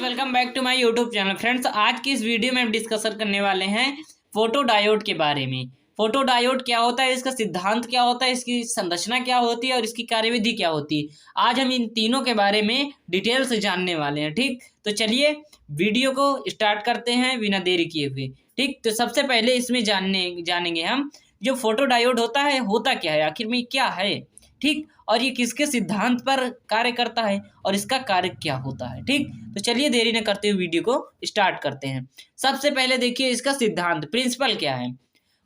Welcome back to my YouTube channel. Friends, आज की इस वीडियो में हम डिस्कस करने वाले हैं फोटो डायोड के बारे में। फोटो डायोड क्या होता है, इसका सिद्धांत क्या होता है, इसकी संरचना क्या होती है और इसकी कार्यविधि क्या होती है। आज हम इन तीनों के बारे में डिटेल से जानने वाले हैं। ठीक, तो चलिए वीडियो को स्टार्ट करते हैं बिना देरी किए हुए। ठीक, तो सबसे पहले इसमें जानेंगे हम जो फोटो डायोड होता है, होता क्या है, आखिर में क्या है। ठीक, और ये किसके सिद्धांत पर कार्य करता है और इसका कार्य क्या होता है। ठीक, तो चलिए देरी न करते हुए वीडियो को स्टार्ट करते हैं। सबसे पहले देखिए इसका सिद्धांत, प्रिंसिपल क्या है।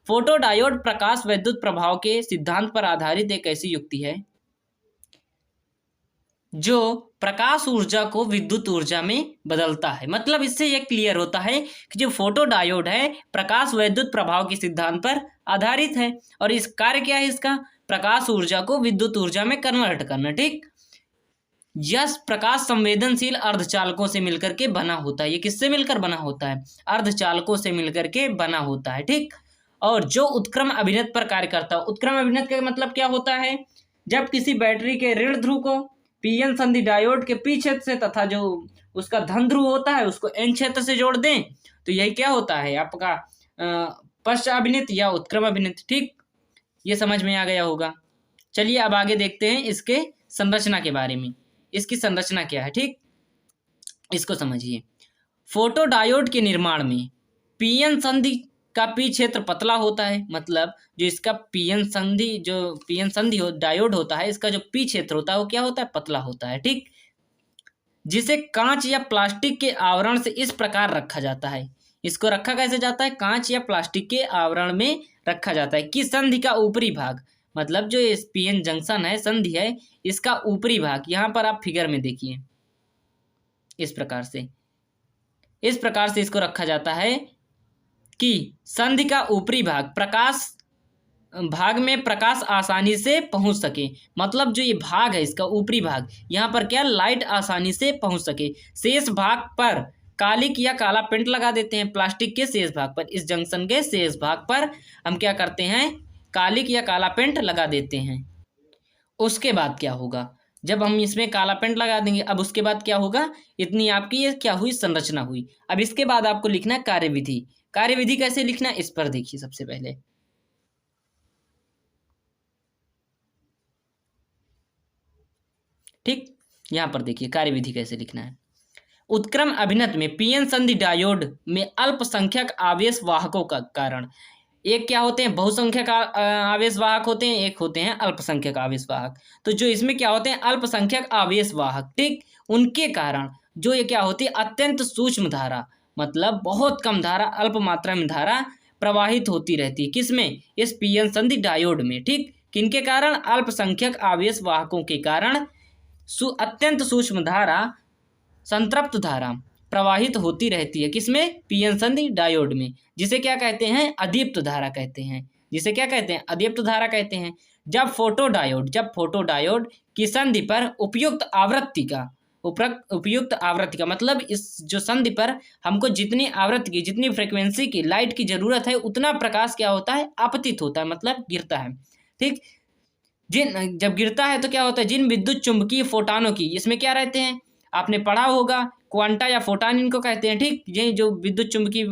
फोटो डायोड प्रकाश वैद्युत प्रभाव के सिद्धांत पर आधारित एक ऐसी युक्ति है जो प्रकाश ऊर्जा को विद्युत ऊर्जा में बदलता है। मतलब इससे यह क्लियर होता है कि जो फोटो डायोड है प्रकाश वैद्युत प्रभाव के सिद्धांत पर आधारित है और इस कार्य क्या है इसका, प्रकाश ऊर्जा को विद्युत ऊर्जा में कन्वर्ट करना। ठीक, यह प्रकाश संवेदनशील अर्धचालकों से मिलकर के बना होता है। ये किससे मिलकर बना होता है, अर्धचालकों से मिलकर के बना होता है। ठीक, और जो उत्क्रम अभिनत पर कार्य करता है। उत्क्रम अभिनत का मतलब क्या होता है, जब किसी बैटरी के ऋण ध्रुव को पीएन संधि डायोड के पी क्षेत्र से तथा जो उसका धन ध्रुव होता है उसको एन क्षेत्र से जोड़ दें तो यही क्या होता है आपका पश्चात अभिनित या उत्क्रम अभिनित। ठीक, ये समझ में आ गया होगा। चलिए अब आगे देखते हैं इसके संरचना के बारे में। इसकी संरचना क्या है, ठीक, इसको समझिए। फोटो डायोड के निर्माण में पीएन संधि का पी क्षेत्र पतला होता है। मतलब जो इसका पीएन संधि डायोड होता है, इसका जो पी क्षेत्र होता है वो क्या होता है, पतला होता है। ठीक, जिसे कांच या प्लास्टिक के आवरण से इस प्रकार रखा जाता है। इसको रखा कैसे जाता है, कांच या प्लास्टिक के आवरण में रखा जाता है कि संधि का ऊपरी भाग, मतलब जो इस पीएन जंक्शन है, संधि है, इसका ऊपरी भाग, यहाँ पर आप फिगर में देखिए इस प्रकार से इसको रखा जाता है कि संधि का ऊपरी भाग में प्रकाश आसानी से पहुंच सके। मतलब जो ये भाग है इसका ऊपरी भाग, यहाँ पर क्या लाइट आसानी से पहुंच सके। शेष भाग पर कालिक या काला पेंट लगा देते हैं। प्लास्टिक के शेष भाग पर, इस जंक्शन के शेष भाग पर हम क्या करते हैं, कालिक या काला पेंट लगा देते हैं। उसके बाद क्या होगा, जब हम इसमें काला पेंट लगा देंगे, अब उसके बाद क्या होगा, इतनी आपकी ये क्या हुई, संरचना हुई। अब इसके बाद आपको लिखना है कार्यविधि। कार्यविधि कैसे लिखना है, इस पर देखिए। सबसे पहले ठीक, यहां पर देखिए कार्यविधि कैसे लिखना है। उत्क्रम अभिनत में पीएन संधि डायोड में अल्पसंख्यक आवेश वाहकों का कारण, एक क्या होते हैं, बहुसंख्यक आवेश वाहक होते हैं, एक होते हैं अल्पसंख्यक आवेश वाहक। तो जो इसमें क्या होते हैं, अल्पसंख्यक आवेश वाहक, ठीक, उनके कारण जो ये क्या होती है, अत्यंत सूक्ष्म धारा, मतलब बहुत कम धारा, अल्प मात्रा में धारा प्रवाहित होती रहती है। किसमें, इस पीएन संधि डायोड में। ठीक, किनके कारण, अल्पसंख्यक आवेश वाहकों के कारण अत्यंत सूक्ष्म धारा, संतृप्त धारा प्रवाहित होती रहती है। किसमें, पीएन संधि डायोड में, जिसे क्या कहते हैं, अदीप्त धारा कहते हैं। जिसे क्या कहते हैं, अदीप्त धारा कहते हैं। जब फोटो डायोड की संधि पर उपयुक्त आवृत्ति का मतलब इस जो संधि पर हमको जितनी आवृत्ति की, जितनी फ्रीक्वेंसी की लाइट की जरूरत है, उतना प्रकाश क्या होता है, आपतित होता है, मतलब गिरता है। ठीक, जब गिरता है तो क्या होता है, जिन विद्युत चुंबकीय फोटानों की, इसमें क्या रहते हैं, आपने पढ़ा होगा, क्वांटा या फोटान इनको कहते हैं। ठीक, ये जो विद्युत चुंबकीय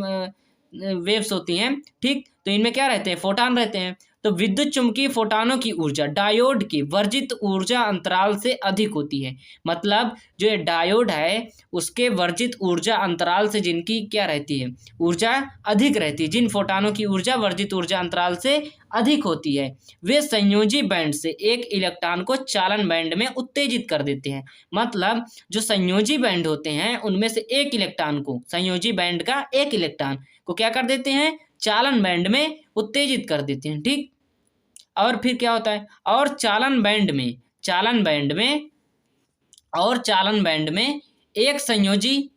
वेव्स होती हैं, ठीक, तो इनमें क्या रहते हैं, फोटान रहते हैं। तो विद्युत चुंबकीय फोटानों की ऊर्जा डायोड की वर्जित ऊर्जा अंतराल से अधिक होती है। मतलब जो ये डायोड है उसके वर्जित ऊर्जा अंतराल से जिनकी क्या रहती है, ऊर्जा अधिक रहती है, जिन फोटानों की ऊर्जा वर्जित ऊर्जा अंतराल से अधिक होती है, वे संयोजी बैंड से एक इलेक्ट्रॉन को चालन बैंड में उत्तेजित कर देते हैं। मतलब जो संयोजी बैंड होते हैं उनमें से एक इलेक्ट्रॉन को, संयोजी बैंड का एक इलेक्ट्रॉन को क्या कर देते हैं, चालन बैंड में उत्तेजित कर देते हैं। ठीक, और फिर क्या होता है, और चालन बैंड में एक संयोजी,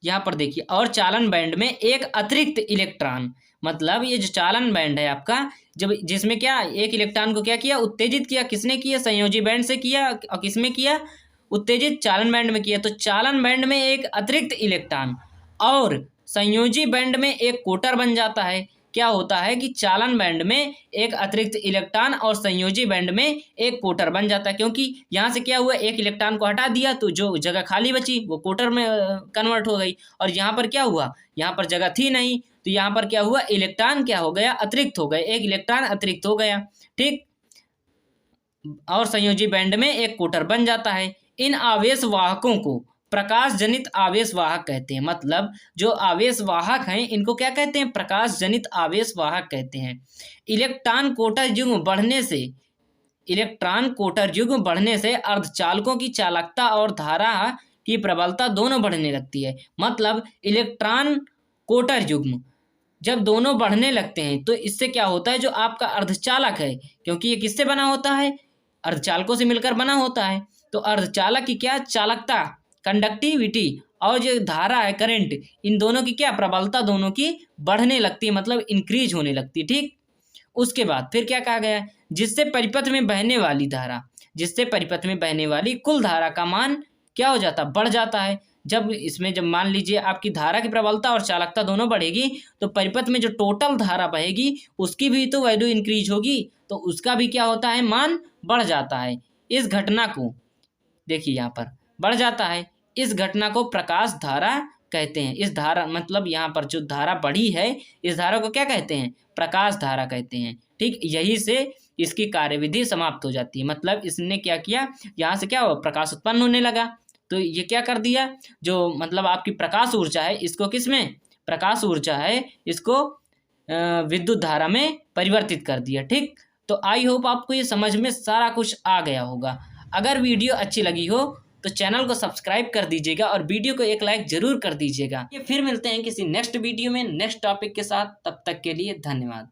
यहां पर देखिए, और चालन बैंड में एक अतिरिक्त इलेक्ट्रॉन, मतलब ये जो चालन बैंड है आपका, जब जिसमें क्या एक इलेक्ट्रॉन को क्या किया, उत्तेजित किया, किसने किया, संयोजी बैंड से किया, और किसमें किया, उत्तेजित चालन बैंड में किया। तो चालन बैंड में एक अतिरिक्त इलेक्ट्रॉन और संयोजी बैंड में एक कोटर बन जाता है। क्या होता है कि चालन बैंड में एक अतिरिक्त इलेक्ट्रॉन और संयोजी बैंड में एक कोटर बन जाता है, क्योंकि यहाँ से क्या हुआ, एक इलेक्ट्रॉन को हटा दिया तो जो जगह खाली बची वो कोटर में कन्वर्ट हो गई, और यहाँ पर क्या हुआ, यहाँ पर जगह थी नहीं तो यहाँ पर क्या हुआ, इलेक्ट्रॉन क्या हो गया, अतिरिक्त हो गए, एक इलेक्ट्रॉन अतिरिक्त हो गया। ठीक, और संयोजी बैंड में एक कोटर बन जाता है। इन आवेश वाहकों को प्रकाश जनित आवेश वाहक कहते हैं। मतलब जो आवेश वाहक हैं इनको क्या कहते हैं, प्रकाश जनित आवेश वाहक कहते हैं। इलेक्ट्रॉन कोटर युग्म बढ़ने से अर्धचालकों की चालकता और धारा की प्रबलता दोनों बढ़ने लगती है। मतलब इलेक्ट्रॉन कोटर युग्म जब दोनों बढ़ने लगते हैं तो इससे क्या होता है, जो आपका अर्धचालक है, क्योंकि ये किससे बना होता है, अर्धचालकों से मिलकर बना होता है, तो अर्धचालक की क्या चालकता, कंडक्टिविटी, और जो धारा है करंट, इन दोनों की क्या प्रबलता दोनों की बढ़ने लगती है, मतलब इंक्रीज होने लगती है। ठीक, उसके बाद फिर क्या कहा गया, जिससे परिपथ में बहने वाली कुल धारा का मान क्या हो जाता, बढ़ जाता है। जब मान लीजिए आपकी धारा की प्रबलता और चालकता दोनों बढ़ेगी तो परिपथ में जो टोटल धारा बहेगी उसकी भी तो वैल्यू इंक्रीज होगी, तो उसका भी क्या होता है, मान बढ़ जाता है। इस घटना को देखिए यहाँ पर बढ़ जाता है, इस घटना को प्रकाश धारा कहते हैं। इस धारा मतलब यहाँ पर जो धारा बढ़ी है इस धारा को क्या कहते हैं, प्रकाश धारा कहते हैं। ठीक, यही से इसकी कार्यविधि समाप्त हो जाती है। मतलब इसने क्या किया, यहाँ से क्या हुआ, प्रकाश उत्पन्न होने लगा, तो ये क्या कर दिया, जो मतलब आपकी प्रकाश ऊर्जा है इसको इसको विद्युत धारा में परिवर्तित कर दिया। ठीक, तो आई होप आपको ये समझ में सारा कुछ आ गया होगा। अगर वीडियो अच्छी लगी हो तो चैनल को सब्सक्राइब कर दीजिएगा और वीडियो को एक लाइक जरूर कर दीजिएगा। ये फिर मिलते हैं किसी नेक्स्ट वीडियो में नेक्स्ट टॉपिक के साथ, तब तक के लिए धन्यवाद।